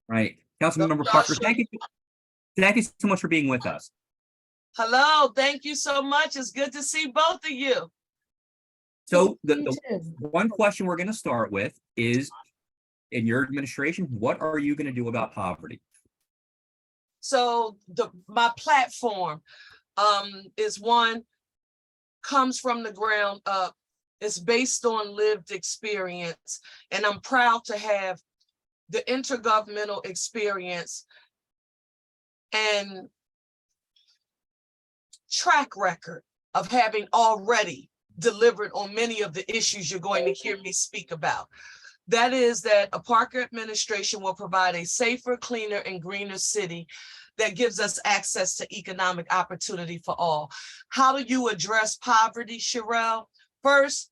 Right. So Councilmember y'all Parker, should. thank you so much for being with us. Hello, thank you so much. It's good to see both of you. So the one question we're going to start with is, in your administration, what are you going to do about poverty? So my platform is one, comes from the ground up. It's based on lived experience, and I'm proud to have the intergovernmental experience and track record of having already delivered on many of the issues you're going to hear me speak about. That is that a Parker administration will provide a safer, cleaner, and greener city that gives us access to economic opportunity for all. How do you address poverty, Cherelle? First,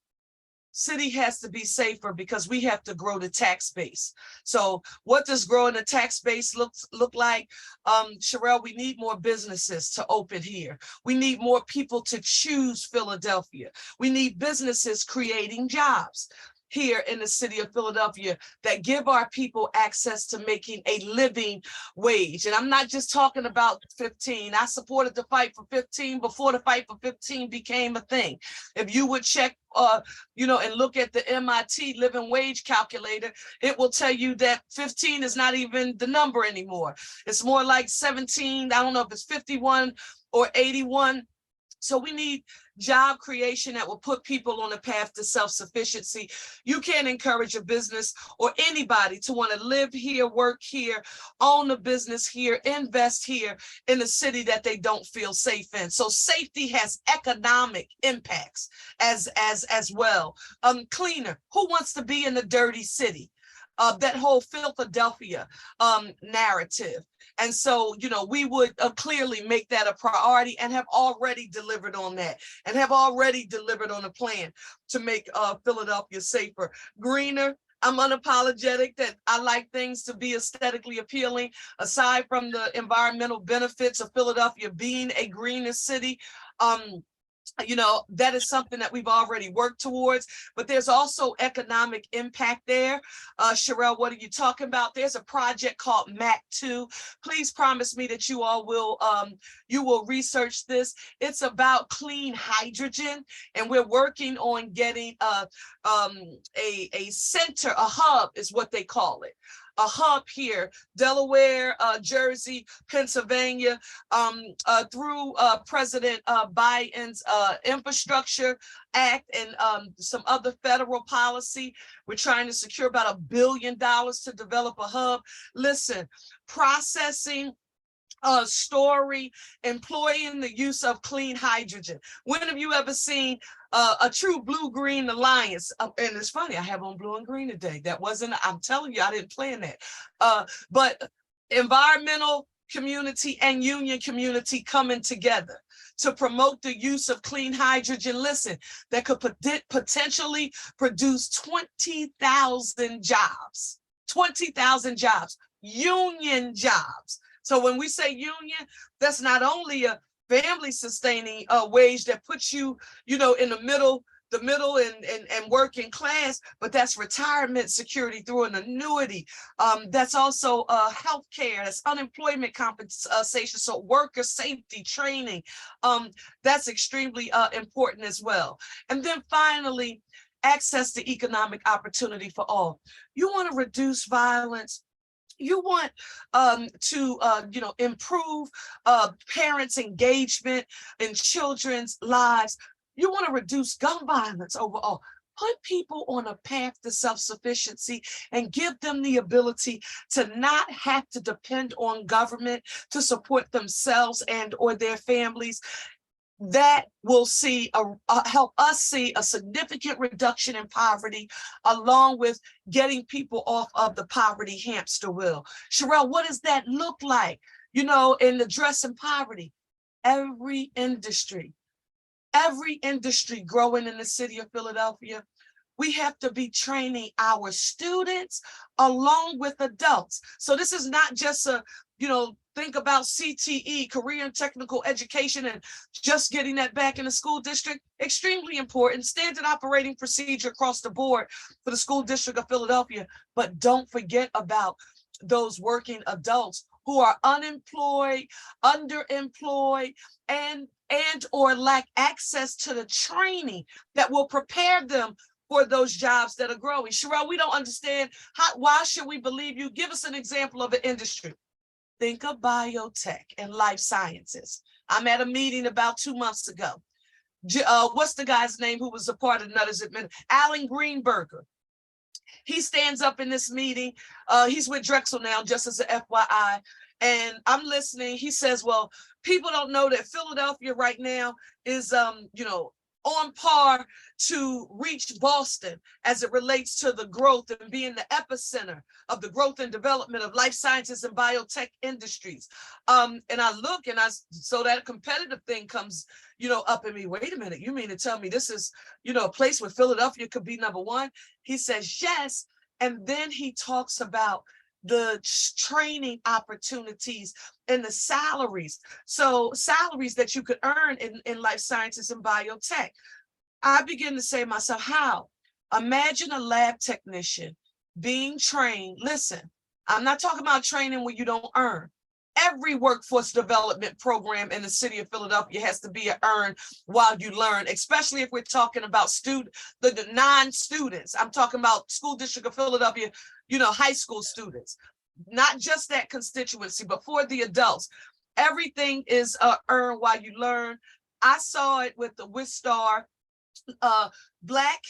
city has to be safer because we have to grow the tax base. So what does growing the tax base look like? Cherelle, we need more businesses to open here. We need more people to choose Philadelphia. We need businesses creating jobs here in the city of Philadelphia that give our people access to making a living wage. And I'm not just talking about 15. I supported the fight for 15 before the fight for 15 became a thing. If you would check, and look at the MIT living wage calculator, it will tell you that 15 is not even the number anymore. It's more like 17. I don't know if it's 51 or 81. So we need job creation that will put people on a path to self-sufficiency. You can't encourage a business or anybody to want to live here, work here, own a business here, invest here in a city that they don't feel safe in. So safety has economic impacts as well. Cleaner. Who wants to be in a dirty city? That whole Philadelphia narrative. And so, we would clearly make that a priority and have already delivered on that and have already delivered on a plan to make Philadelphia safer, greener. I'm unapologetic that I like things to be aesthetically appealing. Aside from the environmental benefits of Philadelphia being a greener city, that is something that we've already worked towards, but there's also economic impact there. Cherelle, what are you talking about? There's a project called MAC2. Please promise me that you all will research this. It's about clean hydrogen, and we're working on getting a center, a hub is what they call it. A hub here, Delaware, Jersey, Pennsylvania, through President Biden's Infrastructure Act and some other federal policy. We're trying to secure about $1 billion to develop a hub. Listen, processing, story, employing the use of clean hydrogen. When have you ever seen a true blue-green alliance? And it's funny, I have on blue and green today. That wasn't, I'm telling you, I didn't plan that. But environmental community and union community coming together to promote the use of clean hydrogen, listen, that could potentially produce 20,000 jobs, 20,000 jobs, union jobs. So when we say union, that's not only a family sustaining wage that puts you, in the middle and working class, but that's retirement security through an annuity. That's also health care, that's unemployment compensation, so worker safety training. That's extremely important as well. And then finally, access to economic opportunity for all. You want to reduce violence. You want to improve parents' engagement in children's lives. You want to reduce gun violence overall. Put people on a path to self-sufficiency and give them the ability to not have to depend on government to support themselves and or their families. That will help us see a significant reduction in poverty, along with getting people off of the poverty hamster wheel. Cherelle, what does that look like, in addressing poverty? Every industry growing in the city of Philadelphia, we have to be training our students along with adults. So this is not just think about CTE, career and technical education, and just getting that back in the school district. Extremely important. Standard operating procedure across the board for the school district of Philadelphia. But don't forget about those working adults who are unemployed, underemployed, and or lack access to the training that will prepare them for those jobs that are growing. Cherelle, we don't understand why should we believe you? Give us an example of an industry. Think of biotech and life sciences. I'm at a meeting about 2 months ago. What's the guy's name who was a part of Nutters Admin? Alan Greenberger. He stands up in this meeting. He's with Drexel now, just as an FYI. And I'm listening. He says, well, people don't know that Philadelphia right now is, on par to reach Boston as it relates to the growth and being the epicenter of the growth and development of life sciences and biotech industries. And I look and so that competitive thing comes, up in me. Wait a minute, you mean to tell me this is, a place where Philadelphia could be number one? He says, yes. And then he talks about the training opportunities and the salaries. So salaries that you could earn in life sciences and biotech. I begin to say to myself, how? Imagine a lab technician being trained. Listen, I'm not talking about training where you don't earn. Every workforce development program in the city of Philadelphia has to be an earn while you learn, especially if we're talking about the non-students. I'm talking about School District of Philadelphia, high school students, not just that constituency, but for the adults. Everything is earn while you learn. I saw it with the Wistar, Black,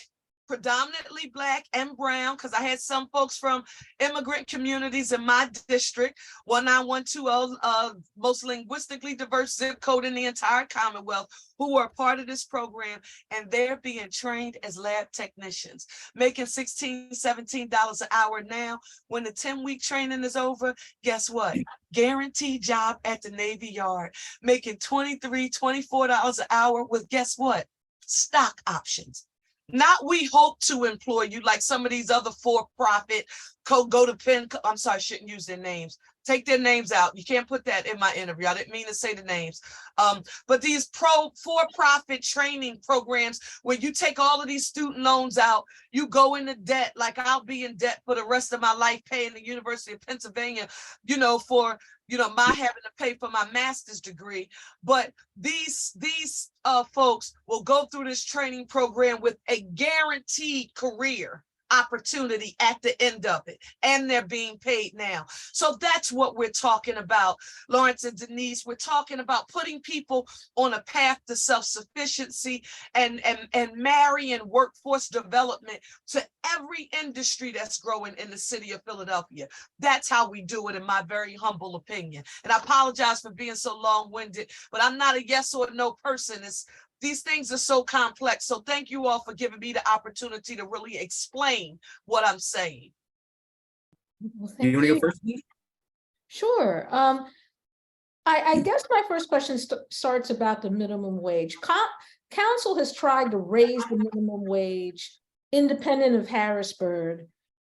predominantly Black and brown, because I had some folks from immigrant communities in my district, 19120, most linguistically diverse zip code in the entire Commonwealth, who are part of this program, and they're being trained as lab technicians, making $16, $17 an hour now. When the 10-week training is over, guess what? Guaranteed job at the Navy Yard, making $23, $24 an hour with, guess what? Stock options. Not we hope to employ you like some of these other for-profit, go to Penn. I'm sorry, I shouldn't use their names. Take their names out. You can't put that in my interview. I didn't mean to say the names. But these for-profit training programs where you take all of these student loans out, you go into debt, like I'll be in debt for the rest of my life paying the University of Pennsylvania, for my having to pay for my master's degree. But these folks will go through this training program with a guaranteed career opportunity at the end of it, and they're being paid now. So that's what we're talking about, Lawrence and Denise. We're talking about putting people on a path to self-sufficiency and marrying workforce development to every industry that's growing in the city of Philadelphia. That's how we do it, in my very humble opinion. And I apologize for being so long-winded, but I'm not a yes or no person. These things are so complex. So thank you all for giving me the opportunity to really explain what I'm saying. Well, thank You want to you. go first? Sure. I guess my first question starts about the minimum wage. Council has tried to raise the minimum wage independent of Harrisburg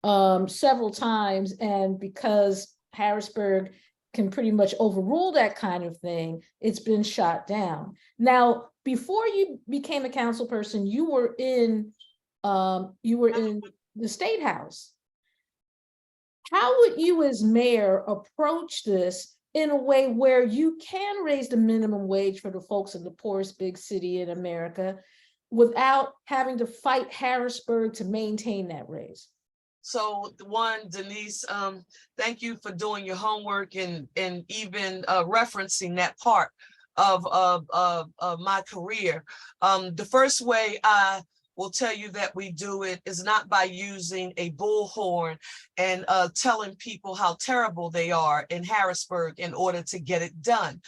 several times, and because Harrisburg can pretty much overrule that kind of thing, it's been shot down. Now, before you became a council person, you were in the State House. How would you as mayor approach this in a way where you can raise the minimum wage for the folks in the poorest big city in America without having to fight Harrisburg to maintain that raise? So one, Denise, thank you for doing your homework and even referencing that part of my career. The first way I will tell you that we do it is not by using a bullhorn and telling people how terrible they are in Harrisburg in order to get it done.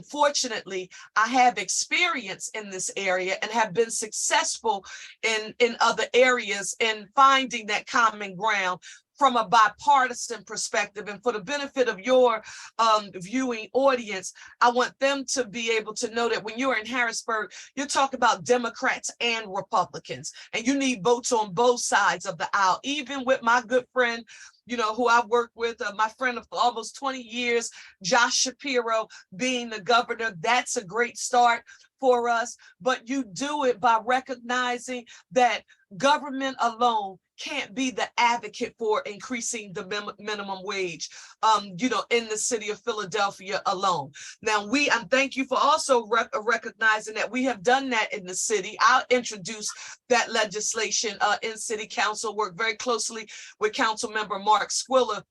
Fortunately, I have experience in this area and have been successful in other areas in finding that common ground from a bipartisan perspective. And for the benefit of your viewing audience, I want them to be able to know that when you're in Harrisburg, you're talking about Democrats and Republicans, and you need votes on both sides of the aisle. Even with my good friend, who I've worked with, my friend of almost 20 years, Josh Shapiro, being the governor, that's a great start for us. But you do it by recognizing that government alone can't be the advocate for increasing the minimum wage, in the city of Philadelphia alone. Now, and thank you for also recognizing that we have done that in the city. I'll introduce that legislation in city council, work very closely with council member Mark Squilla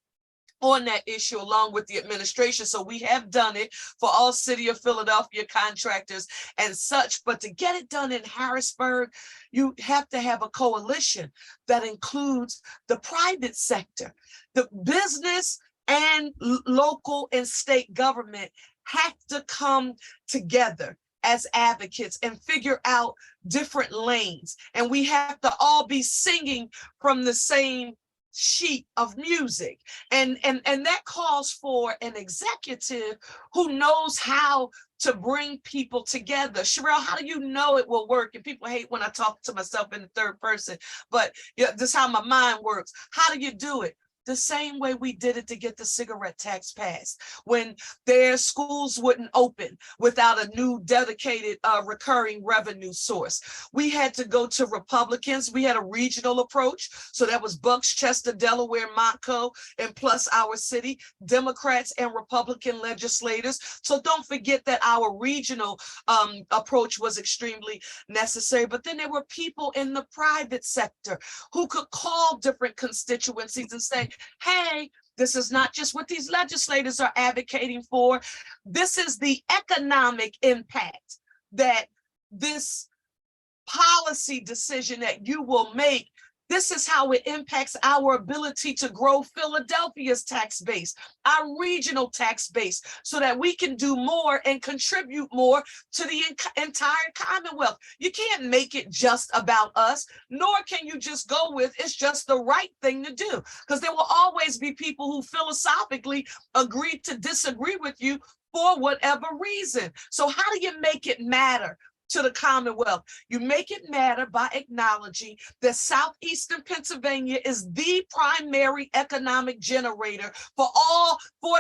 on that issue along with the administration. So we have done it for all city of Philadelphia contractors and such, but to get it done in Harrisburg, you have to have a coalition that includes the private sector. The business and local and state government have to come together as advocates and figure out different lanes. And we have to all be singing from the same sheet of music, and that calls for an executive who knows how to bring people together. Cherelle, how do you know it will work? And people hate when I talk to myself in the third person, but this is how my mind works. How do you do it? The same way we did it to get the cigarette tax passed, when their schools wouldn't open without a new dedicated recurring revenue source. We had to go to Republicans. We had a regional approach. So that was Bucks, Chester, Delaware, Montco, and plus our city, Democrats and Republican legislators. So don't forget that our regional approach was extremely necessary. But then there were people in the private sector who could call different constituencies and say, hey, this is not just what these legislators are advocating for. This is the economic impact that this policy decision that you will make. This is how it impacts our ability to grow Philadelphia's tax base, our regional tax base, so that we can do more and contribute more to the entire Commonwealth. You can't make it just about us, nor can you just go with it's just the right thing to do, because there will always be people who philosophically agree to disagree with you for whatever reason. So how do you make it matter to the Commonwealth? You make it matter by acknowledging that Southeastern Pennsylvania is the primary economic generator for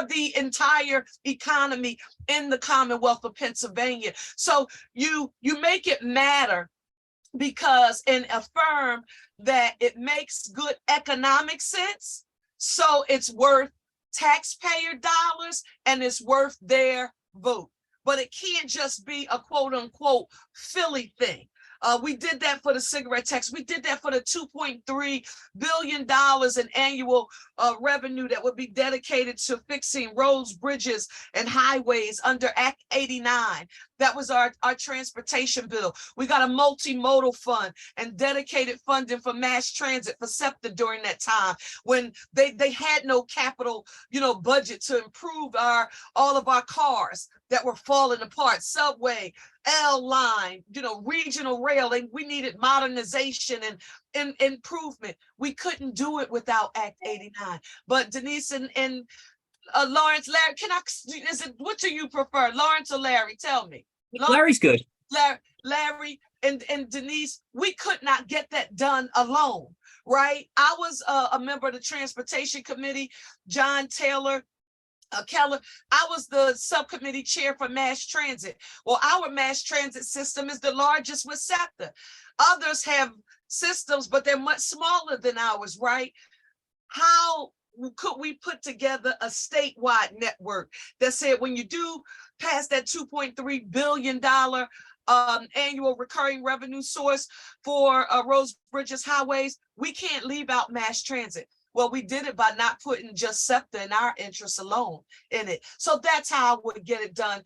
the entire economy in the Commonwealth of Pennsylvania. So you make it matter because and affirm that it makes good economic sense. So it's worth taxpayer dollars and it's worth their vote. But it can't just be a quote unquote Philly thing. We did that for the cigarette tax. We did that for the $2.3 billion in annual revenue that would be dedicated to fixing roads, bridges, and highways under Act 89. That was our transportation bill. We got a multimodal fund and dedicated funding for mass transit for SEPTA during that time when they had no capital, budget to improve all of our cars that were falling apart. Subway, L line, regional rail, and we needed modernization and improvement. We couldn't do it without Act 89. But Denise and Lawrence, Larry, what do you prefer, Lawrence or Larry? Tell me. Larry's good. Larry and Denise, we could not get that done alone, right? I was a member of the Transportation Committee, John Taylor, Keller. I was the subcommittee chair for mass transit. Well, our mass transit system is the largest with SEPTA. Others have systems, but they're much smaller than ours, right? How could we put together a statewide network that said when you do pass that $2.3 billion annual recurring revenue source for roads, bridges, highways, we can't leave out mass transit? Well, we did it by not putting just SEPTA and our interests alone in it. So that's how I would get it done,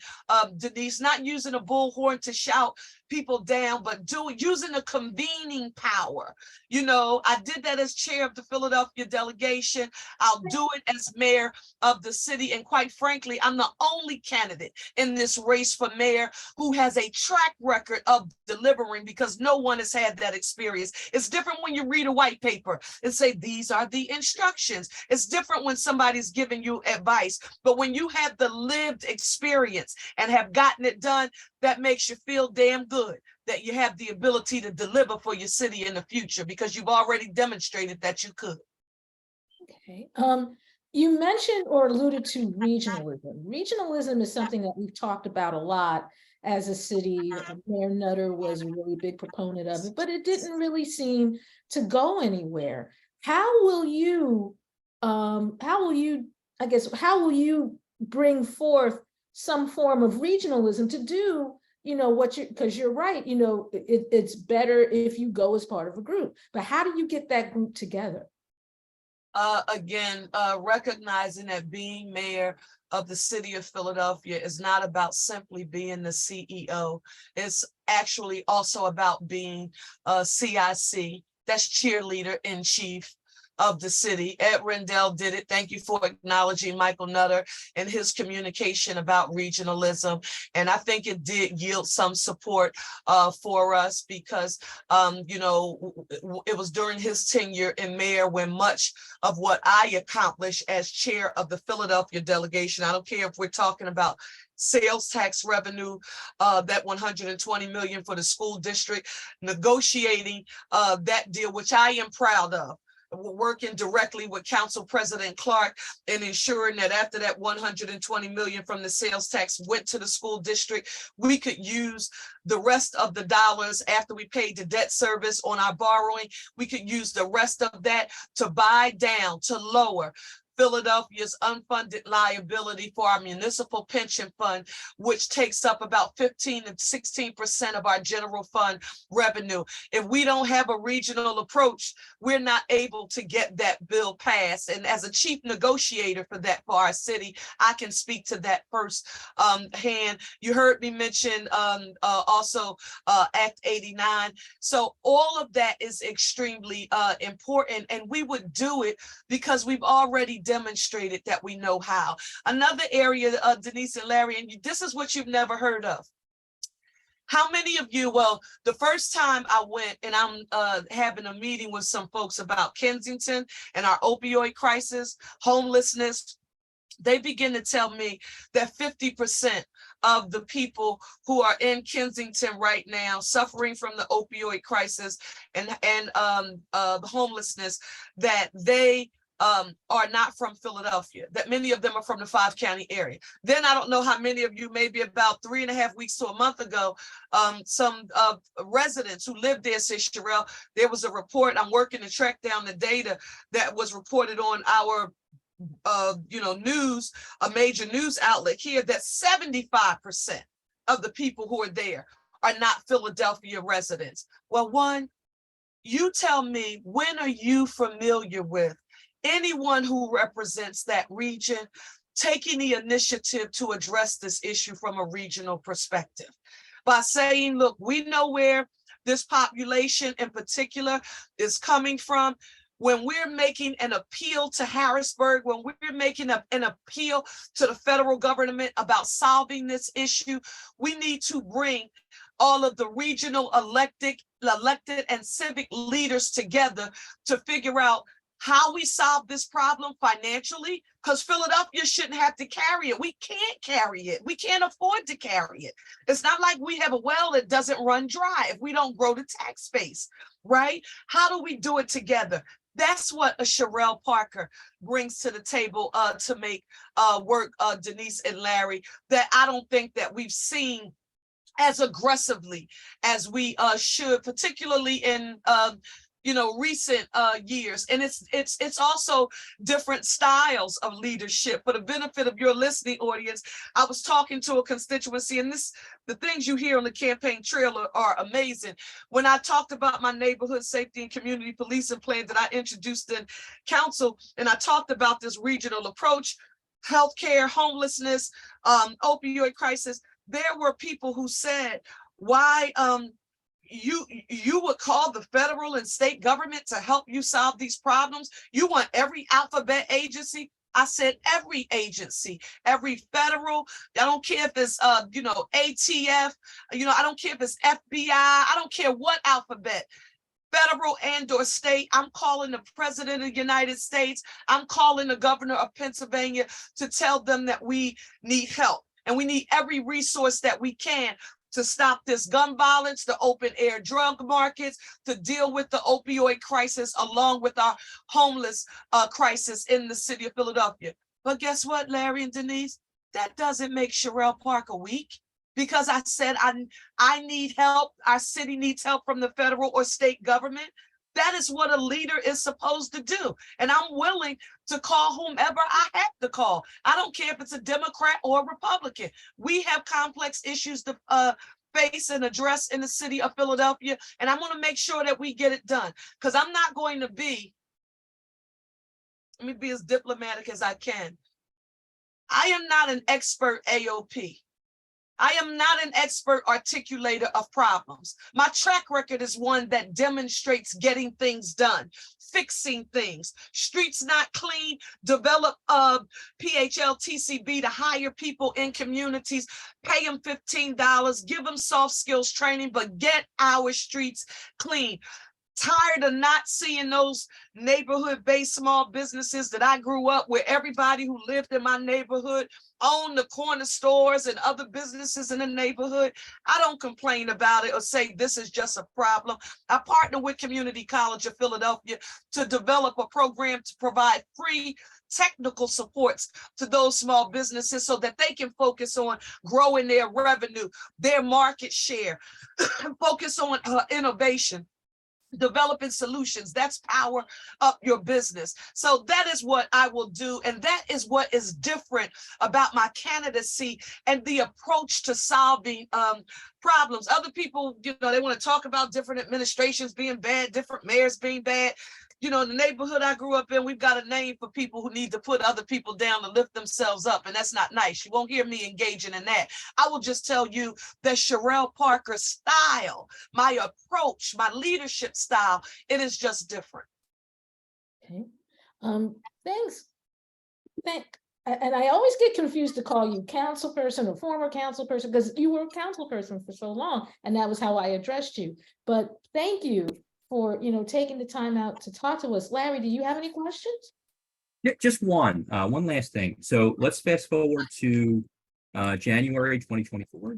Denise, not using a bullhorn to shout people down, but using the convening power. I did that as chair of the Philadelphia delegation. I'll do it as mayor of the city. And quite frankly, I'm the only candidate in this race for mayor who has a track record of delivering, because no one has had that experience. It's different when you read a white paper and say, these are the instructions. It's different when somebody's giving you advice, but when you have the lived experience and have gotten it done, that makes you feel damn good that you have the ability to deliver for your city in the future because you've already demonstrated that you could. Okay. You mentioned or alluded to regionalism. Regionalism is something that we've talked about a lot as a city. Mayor Nutter was a really big proponent of it, but it didn't really seem to go anywhere. How will you, how will you bring forth some form of regionalism to do, what you, because you're right, it's better if you go as part of a group, but how do you get that group together? Again, recognizing that being mayor of the city of Philadelphia is not about simply being the CEO. It's actually also about being a CIC, that's cheerleader in chief of the city. Ed Rendell did it. Thank you for acknowledging Michael Nutter and his communication about regionalism. And I think it did yield some support for us because, it was during his tenure in mayor when much of what I accomplished as chair of the Philadelphia delegation, I don't care if we're talking about sales tax revenue, that 120 million for the school district, negotiating that deal, which I am proud of, working directly with Council President Clark and ensuring that after that 120 million from the sales tax went to the school district, we could use the rest of the dollars after we paid the debt service on our borrowing. We could use the rest of that to buy down, to lower Philadelphia's unfunded liability for our municipal pension fund, which takes up about 15 to 16% of our general fund revenue. If we don't have a regional approach, we're not able to get that bill passed. And as a chief negotiator for that for our city, I can speak to that first hand. You heard me mention also Act 89. So all of that is extremely important, and we would do it because we've already demonstrated that we know how. Another area, Denise and Larry, and this is what you've never heard of. How many of you, well, the first time I went and I'm having a meeting with some folks about Kensington and our opioid crisis, homelessness, they begin to tell me that 50% of the people who are in Kensington right now suffering from the opioid crisis and the homelessness, that they are not from Philadelphia, that many of them are from the 5-county area. Then I don't know how many of you, maybe about 3.5 weeks to a month ago, some residents who lived there said, Cherelle, there was a report, I'm working to track down the data that was reported on our news, a major news outlet here, that 75% of the people who are there are not Philadelphia residents. Well, one, you tell me, when are you familiar with anyone who represents that region taking the initiative to address this issue from a regional perspective by saying, look, we know where this population in particular is coming from. When we're making an appeal to Harrisburg, when we're making an appeal to the federal government about solving this issue, we need to bring all of the regional elected and civic leaders together to figure out how we solve this problem financially, because Philadelphia shouldn't have to carry it. We can't carry it. We can't afford to carry it. It's not like we have a well that doesn't run dry if we don't grow the tax base, right? How do we do it together? That's what a Cherelle Parker brings to the table to make work, Denise and Larry, that I don't think that we've seen as aggressively as we should, particularly in recent years. And it's also different styles of leadership. For the benefit of your listening audience, I was talking to a constituency, and the things you hear on the campaign trail are amazing. When I talked about my neighborhood safety and community policing plan that I introduced in council, and I talked about this regional approach, healthcare, homelessness, opioid crisis, there were people who said, why you would call the federal and state government to help you solve these problems? You want every alphabet agency? I said every agency, every federal, I don't care if it's ATF, I don't care if it's FBI, I don't care what alphabet, federal and or state. I'm calling the president of the United States, I'm calling the governor of Pennsylvania to tell them that we need help and we need every resource that we can to stop this gun violence, the open air drug markets, to deal with the opioid crisis, along with our homeless crisis in the city of Philadelphia. But guess what, Larry and Denise? That doesn't make Cherelle Parker weak. because I said I need help. Our city needs help from the federal or state government. That is what a leader is supposed to do. And I'm willing to call whomever I have to call. I don't care if it's a Democrat or a Republican. We have complex issues to face and address in the city of Philadelphia. And I'm going to make sure that we get it done, because I'm not going to be, let me be as diplomatic as I can. I am not an expert AOP. I am not an expert articulator of problems. My track record is one that demonstrates getting things done, fixing things. Streets not clean, develop PHLTCB to hire people in communities, pay them $15, give them soft skills training, but get our streets clean. Tired of not seeing those neighborhood-based small businesses that I grew up where everybody who lived in my neighborhood owned the corner stores and other businesses in the neighborhood. I don't complain about it or say this is just a problem. I partner with Community College of Philadelphia to develop a program to provide free technical supports to those small businesses so that they can focus on growing their revenue, their market share, focus on innovation, developing solutions. That's power up your business. So that is what I will do. And that is what is different about my candidacy and the approach to solving problems. Other people, they want to talk about different administrations being bad, different mayors being bad. In the neighborhood I grew up in, we've got a name for people who need to put other people down to lift themselves up. And that's not nice. You won't hear me engaging in that. I will just tell you that Cherelle Parker's style, my approach, my leadership style, it is just different. Okay. Thanks. And I always get confused to call you council person or former council person, because you were a council person for so long, and that was how I addressed you. But thank you for taking the time out to talk to us. Larry, do you have any questions? Yeah, just one last thing. So let's fast forward to January 2024.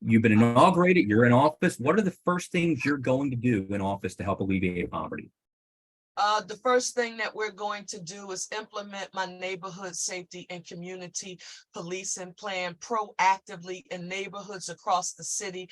You've been inaugurated, you're in office. What are the first things you're going to do in office to help alleviate poverty? The first thing that we're going to do is implement my neighborhood safety and community policing plan proactively in neighborhoods across the city,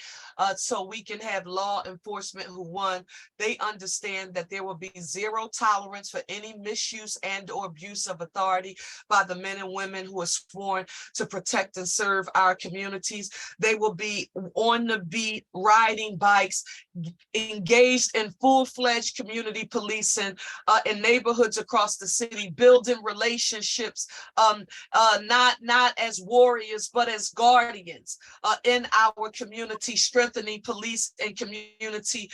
so we can have law enforcement who, one, they understand that there will be zero tolerance for any misuse and or abuse of authority by the men and women who are sworn to protect and serve our communities. They will be on the beat, riding bikes, engaged in full-fledged community policing in neighborhoods across the city, building relationships, not as warriors, but as guardians in our community, strengthening police and community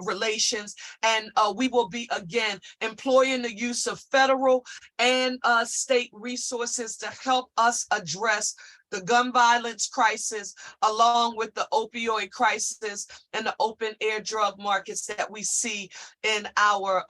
relations. And we will be, again, employing the use of federal and state resources to help us address the gun violence crisis, along with the opioid crisis and the open air drug markets that we see in our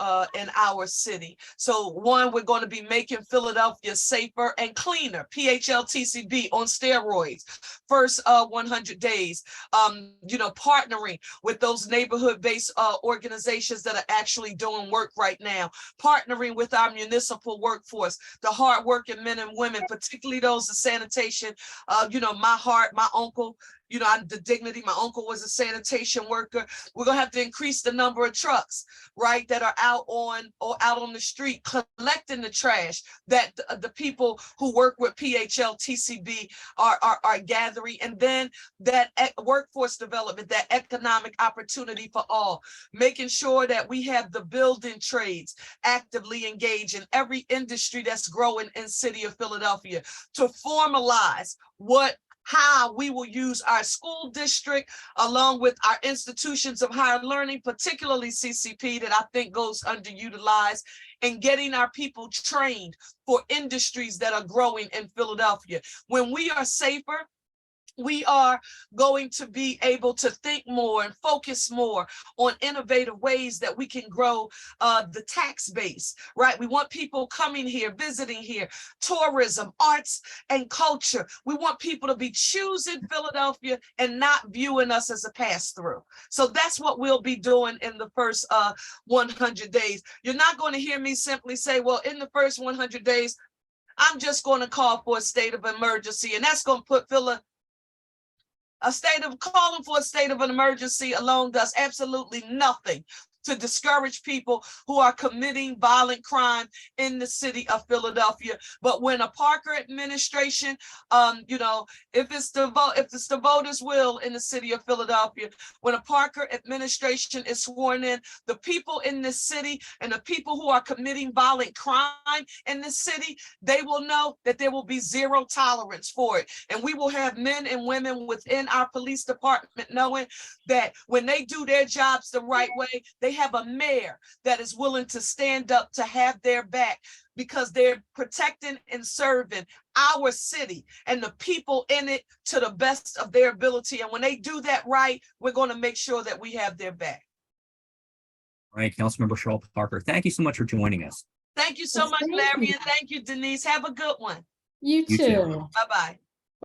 city. So one, we're going to be making Philadelphia safer and cleaner. PHLTCB on steroids. First 100 days, partnering with those neighborhood-based organizations that are actually doing work right now, partnering with our municipal workforce, the hardworking men and women, particularly those in sanitation. My heart, my uncle, the dignity, my uncle was a sanitation worker. We're going to have to increase the number of trucks, right, that are out on the street collecting the trash that the people who work with PHLTCB are gathering. And then that workforce development, that economic opportunity for all, making sure that we have the building trades actively engaged in every industry that's growing in city of Philadelphia, to formalize how we will use our school district along with our institutions of higher learning, particularly CCP, that I think goes underutilized, and getting our people trained for industries that are growing in Philadelphia. When we are safer, we are going to be able to think more and focus more on innovative ways that we can grow the tax base, right? We want people coming here, visiting here, tourism, arts, and culture. We want people to be choosing Philadelphia and not viewing us as a pass-through. So that's what we'll be doing in the first 100 days. You're not going to hear me simply say, well, in the first 100 days, I'm just going to call for a state of emergency, and that's going to put Calling for a state of an emergency alone does absolutely nothing to discourage people who are committing violent crime in the city of Philadelphia. But when a Parker administration, if it's the voters' will in the city of Philadelphia, when a Parker administration is sworn in, the people in this city and the people who are committing violent crime in this city, they will know that there will be zero tolerance for it. And we will have men and women within our police department knowing that when they do their jobs the right way, they have a mayor that is willing to stand up to have their back, because they're protecting and serving our city and the people in it to the best of their ability. And when they do that right, we're going to make sure that we have their back. All right, Councilmember Cherelle Parker, thank you so much for joining us. Thank you so Yes, much, thank Larry, you. and thank you, Denise. Have a good one. You You too. too. Bye-bye.